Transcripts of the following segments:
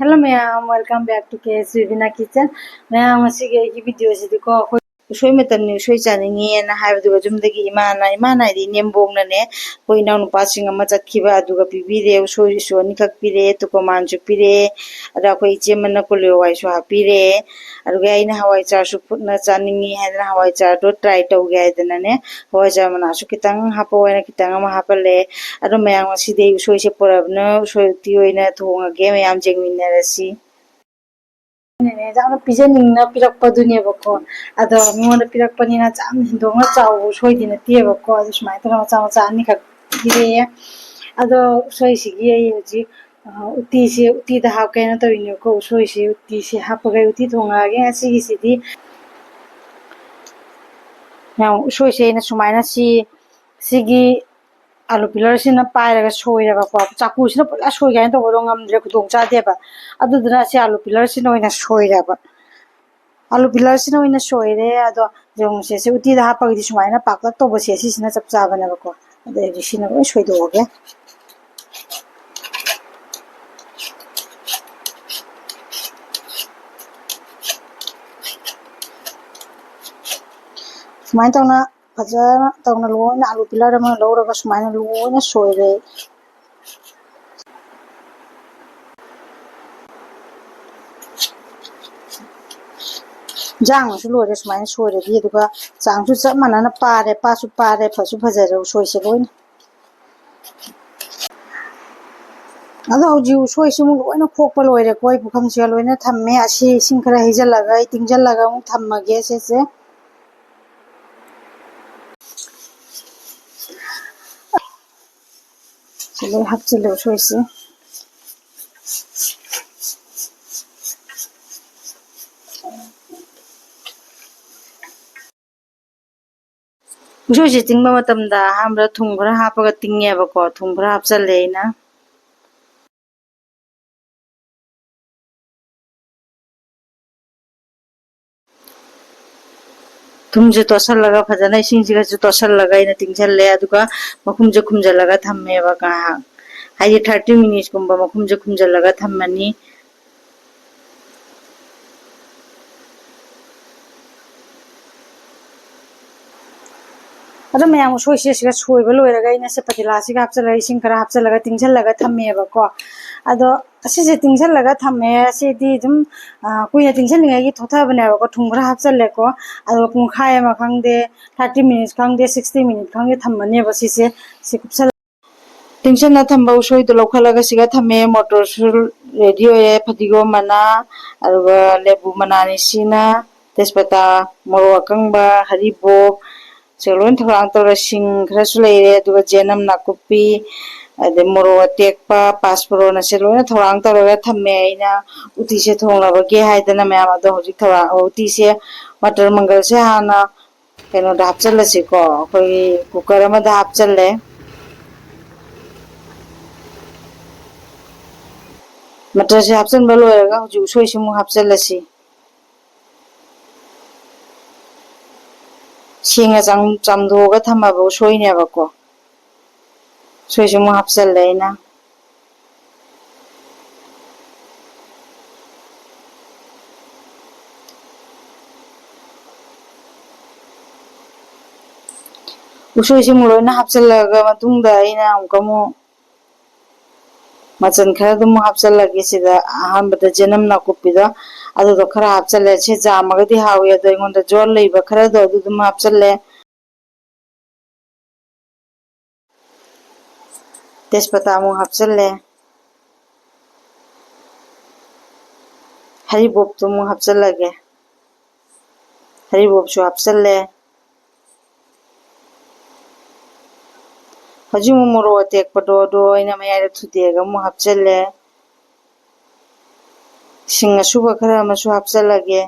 Hello, ma'am. Welcome back to KS Vivina Kitchen. Ma'am, this video is usoi matam ni usoi chaningi na haibu jumdagi imana idi nembong na ne ko ina nu passing ama chatkiba aduga pibire usoi soni kak pire to command ju pire ada ko iche manna ko lewa iso hapire aduga ina hawai char su putna chaningi hadra hawai char do try to ga idana ne hawai char mana su kitang hapo ina kitang ama hapale adu mayang side usoi se porabna usoi ti oina thonga ge mayam jengminna rasi 네, 짱나 비제닝나 피락바두니에버거 아더 미원의 피락바니나 짱 hin동나 짜오 소이디나 띠에버거 아주 스마이 들어가 짜오 짜니 각 이래야 아더 소이시기에 요지 우티시 우티다 하게나 더이니고 소이시 우티시 하빠가 우티 동하게 하시기시디 그냥 소이시에나 스마이나 시기 alu pilar sina pairaga soiraga ko chaku sina pura soiga ento bodong amdre kudong cha deba adudra se alu pilar sina oina soiraba alu pilar sina oina soire ado jong se uti da hapa gi sumaina paklak to bose sina chap cha bana ko ade sina oi soidoge sumain tawna fajana tawna loina alu pilar ma lawraga sumaina loina soire jang su lore sumaina soire di duga jang su chap manana pare pa su pare phasu phajare soise loina ado ji soise mu loina khokpa loire koi bukham sia loina thamme asi singkhara hijalaga tingjalaga mu thammage se chalo hapchilo soise soise tingba matamda hamra thum khara hapaga tingeba ko thum khara hapchale na thumje tosalaga phajana isingjiga ju tosalaga ina tingjalle aduga makhumje khumjalaga thammeba ka haye 30 minutes kumba makhumje khumjalaga thammani ada mayam soise siga soiba loiraga ina se patila siga hapchala ising khara hapchalaga tingjallaga thammeba ko ado asise tingjallaga thamme asidi jum kuina tingjallinga gi thotha bana ko thungra hapchalle ko ado pungkhai ma khangde 30 minutes khangde 60 minutes khangde thammane ba sise sikupsal tingsan na thamba usoi to lokhalaga siga thamme motor sul radio e phadigo mana aruga lebu mana ni sina tespata moro akangba haribo Selon thorang tora sing khara su leire aduga jenam nakupi ade moro tekpa pasporo na selon thorang tora thamme aina uti se thonglaba ge haidana mayam ado hojik thora uti se matar mangal se hana keno da hapchalla se ko koi cooker ma da hapchalle matar se hapchan balo ga hoju soi se mu hapchalla se singa chamdoga thamaba soineba ko soise mu hapchalle na usoi se mu loina hapchallaga matungda ina amkamu machan khara dum hapchallage sida ahambada jenam nakupida adu do khara hapchalle se jamaga di hawi ado ingonda jor leiba khara do adu dum hapchalle tespata mu hapchalle haribob tu mu hapchallage haribob su hapchalle haji mu moro tek pado do ina mayar thudega mu hapchalle singa suba khara ma su hapchallage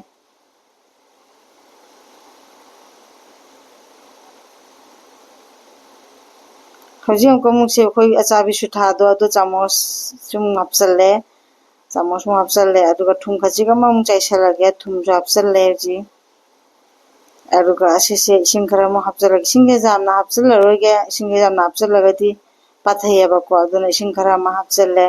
haji ko mu se khoi achabi su tha do ado chamos sum hapchalle chamos mu hapchalle aduga thum khaji ga ma mu chaisalage thum su hapchalle ji aduga asise singkhara mu hapchalle singe jamna hapchalle roge singe jamna hapchalle gadi pathayeba ko aduna singkhara ma hapchalle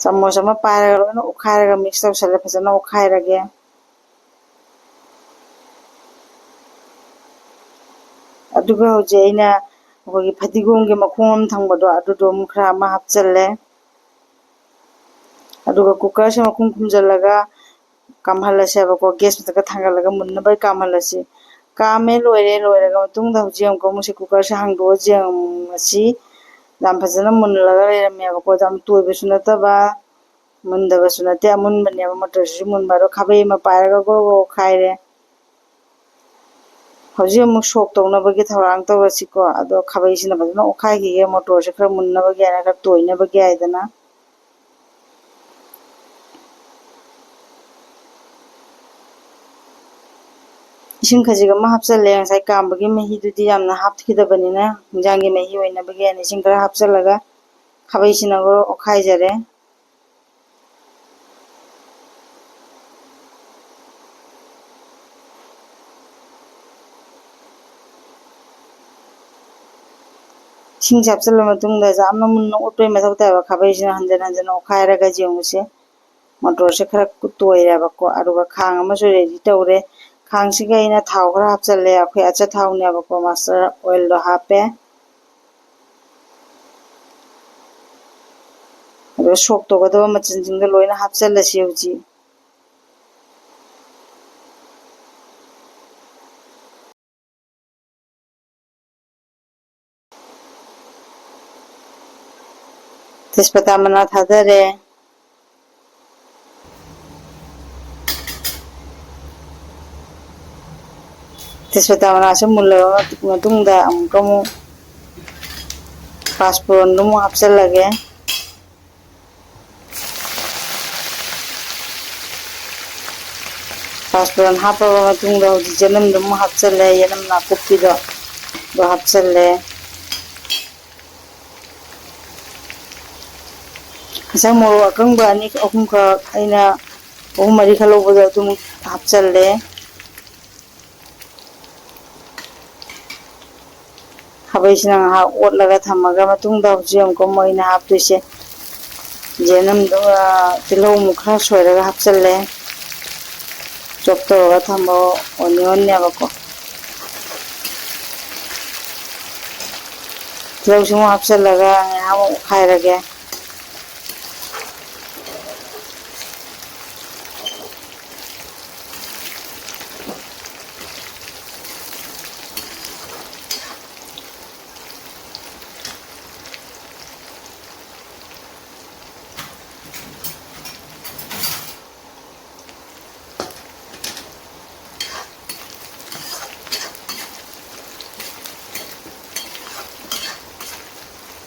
चम्मच अमा पायरगा लोइना उखायरगा mix तौसले फजना उखायरगे अदुगा होजे अइना अखोगी फदिगोमगे मखोम थंगबदो अदुदो खरा अमा हापचल्ले अदुगा cooker से मखुम खुमजल्लगा कामहल्लसेबको gas मतका थांगलगा मुन्नबाई कामहल्लसी कामे लोइरे लोइरगा मतुंगदा होजे अमको मुसे cooker से हांगदो जेंगसी दाम फजना मुन्नलगा लेरमेबको दाम तोइबसु नतबा मुंदबसु नते अमुनबनेबा मटरसु मुनबारो खाबै मा पायरगा गो खाइरे होजे अमुक सोक तौनबगे थौरांग तौरसिको अदो खाबैसिना फजना ओखाइगिगे मटरसे खरा मुन्नबगे आना खरा तोइनबगे आइदना इसिंग खजिगा मा हापचल्ले ngasai कामबगे मही दुदि यामना हापखिदबनिना हिंजांगी मही ओइनबगे आना इसिंग खरा हापचल्लगा खाबैसिना गो ओखाइजरे इसिंग हापचल्ला मतुंगदा जामना मुन्ना ओटोय मथौ ताइबा खाबैसिना हंजन हंजन ओखाइरगा जेंगुसे मटरसे खरा कुतोइराबको अरुगा खांग अमसु रेडी तौरे खांगसिगा इना थाव खरा हापचल्ले अखोय अच्छा थावनेबको मास्टर ऑयल दो हापे अरुगा सोक तौगदबा मचनसिंगदा लोइना हापचल्लसि होजि तेजपत्ता मना थादरे तेजपत्ता मनासे मुल्लबा मतुंगदा अमुकमु पाँचफोरन दुमु हापचल्लगे पाँचफोरन हापबा मतुंगदा होजि जनम दुमु हापचल्ले यनम नाकुप्पीदो दो हापचल्ले खसा मोरो अकंगबा अनि अहुम का अइना अहुम मरी खलोबदो दुम हापचल्ले खाबैसिना हा ओटलगा थमगा मतुंगदा होजि अमको मोइना हापतोइसे जेनम दो तिलौ मुखरा सोइरगा हापचल्ले चॉप तौरगा थमबो ओनियन नेबको तिलौ सुमु हापचल्लगा हामो खाइरगे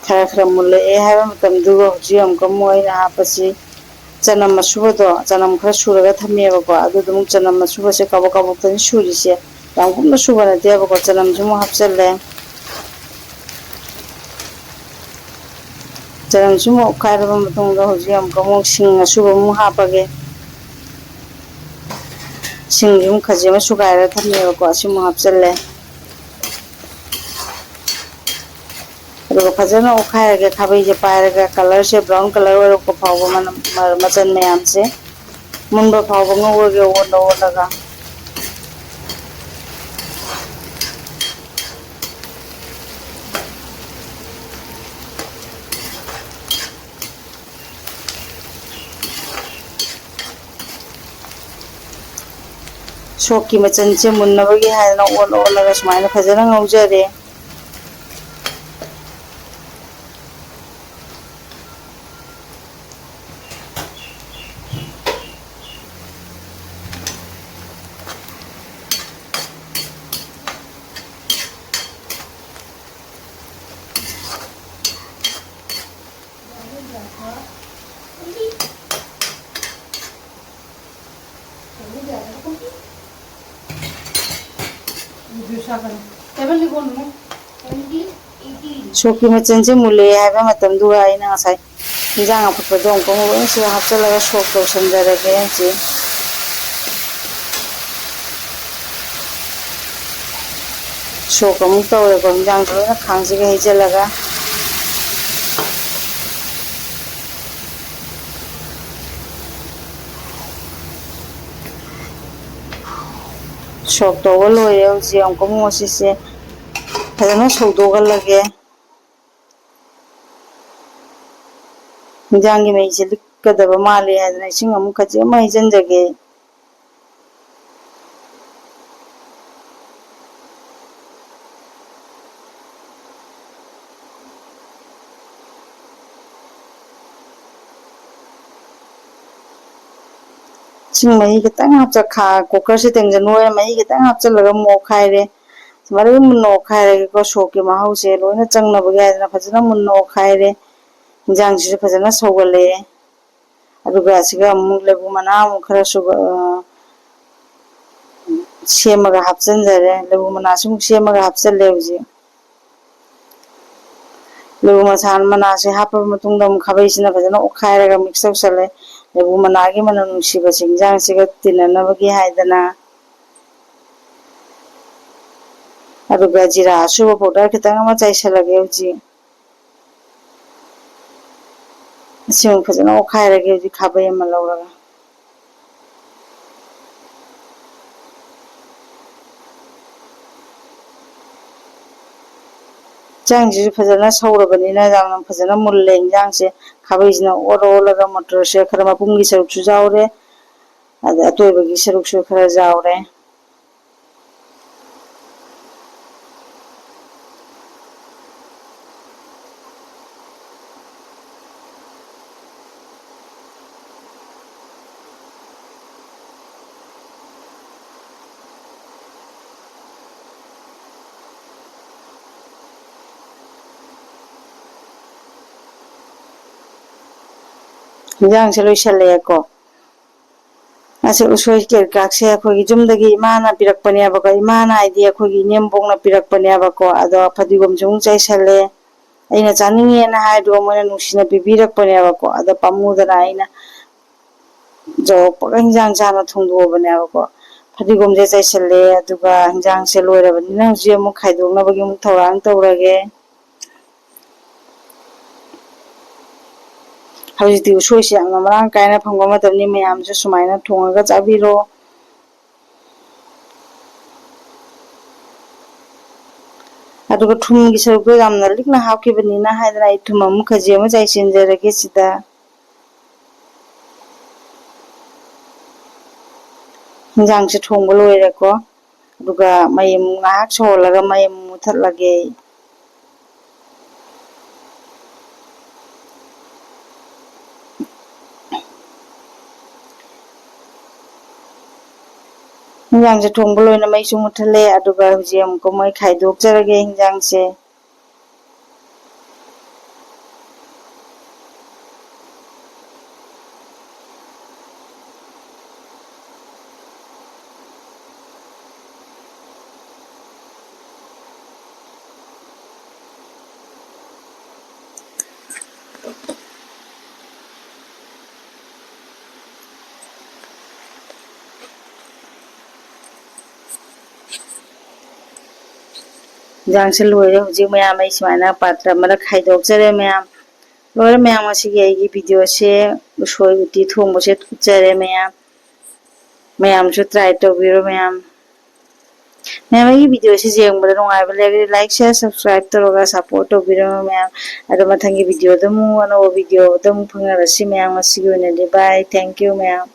खरा खरा मुल्ले हाइबा मतमदुगा होजि अमको मोइना हापसि चनम मसुबदो चनम खरा सुरगा थमेबको अदुदुम चनम मसुबसे कबो कबो तनि सुरिसे याम गुम्ना सुबा नतेबको चनम जुमु हापचल्ले चनम जुमु ओखाइरबा मतुंगदा होजि अमको मो सिंग असुबा मु हापगे सिंग जुम खजिमा सुगाइरा थमेबको असिमु हापचल्ले फजना ओखाइरगे खाबैजे पायरगा कलर से ब्राउन कलर ओरको फावबा मन मचन मयाम से मुनबा फावबा ngorge ओलगा सोकी मचन से मुन्नबगी हायना ओलगा सुमाइना फजना ngौजरे सोकी मचन से मुले हाइबा मतमदुगा आइना ngasai इंजांग अफुटपदो अमको मोसे हापचल्लगा सोक तौसनजरगे जे सोक अमुक तौरेको इंजांग लोइना खांगसिगा हेजल्लगा सोक तौबा लोइरे हौजिक अमुक अमुक असिसे फजना सौदोगलगे हिंजांगी महीसे लिक्कदबा माले हादना इसिंग अमुक खजे अमा हैजनजगे इसिंग मही खितंग हापचा खा कुकर से तेंजनोय मही खितंग हापचलगा मोखाइरे मरे मुन्नो खाइरे को सोके महाउसे लोइना चंगनबगे हादना फजना मुन्नो खाइरे हिंजांग सिसु फजना सौगले अदुगा सिगा अमुक लेबु मना अमुक खरा सुगा सेमगा हापचनजरे लेबु मना सुमुक सेमगा हापचले हौजिक लेबु मसान मना से हापा मतुंगदा अमुक खाबैसिना फजना ओखाइरगा मिक्स तौसले लेबु मनागी मनम नुंसिबा हिंजांग सिगा तिननबगी हाइदना अदुगा जीरा सुबा पाउडर खितंग अमा चाइसलगे हौजिक इसिंग फजना ओखाइरगे हौजिक खाबै अमा लौरगा चांगसिसु फजना सौरबनिना जामना फजना मुल्ले हिंजांगसे खाबैसिना ओरलगा मटरसे खरा मपुंगी सरुकसु जावरे अदा अतोयबगी सरुकसु खरा जावरे हिंजांग से लोइसलेको असे उसोय केरकाकसे अखोगी जुमदगी इमाना पिरकपनेबको इमाना आइदि अखोगी नेमबोंगना पिरकपनेबको अदो फदिगोम जुंग चाइसले अइना चानिंगेना हाइदो मोना नुसिना पिबिरकपनेबको अदो पामुदना अइना जोपगा हिंजांग चाना थोंदोबनेबको फदिगोम जे चाइसले अदुगा हिंजांग से लोइरबनिना हुजि अमुक खाइदोंनाबगी अमुक थौरांग तौरगे हौजिकति उसोयसे यामना मरांग कायना फंगबा मतमनि मयामसु सुमाइना थोंगगा चाबिरो अदुगा थुमगी सरुकदो यामना लिकना हापखिबनिना हाइदना आई थुम अमुक खजे अमा चाइसिनजरगे सिदा हिंजांग से थोंबा लोइरेको अदुगा मयम ngahak सोलगा मयम मुथलगे हिंजांग से थोंबा लोइना मैसु मुथले अदुगा हुजि अमुक मै खाइदोकजरगे हिंजांग से हिंजांग से लोइरे हुजि मयाम आई सुमाइना पात्र मरा खाइदोकजरे मयाम लोइरे मयाम असिगी आइगी वीडियो से उसोय उती थोंबसे तुचरे मयाम मयामसु ट्राई तौबिरो मयाम मयाम आइगी वीडियो से जेंगबदा नुंगाइबा लेगे लाइक शेयर सब्सक्राइब तौरगा सपोर्ट तौबिरो मयाम अदो मथंगी वीडियो दमु अनो वीडियो दमु फंगरसि मयाम असिगी ओइनादि बाय थैंक यू मयाम।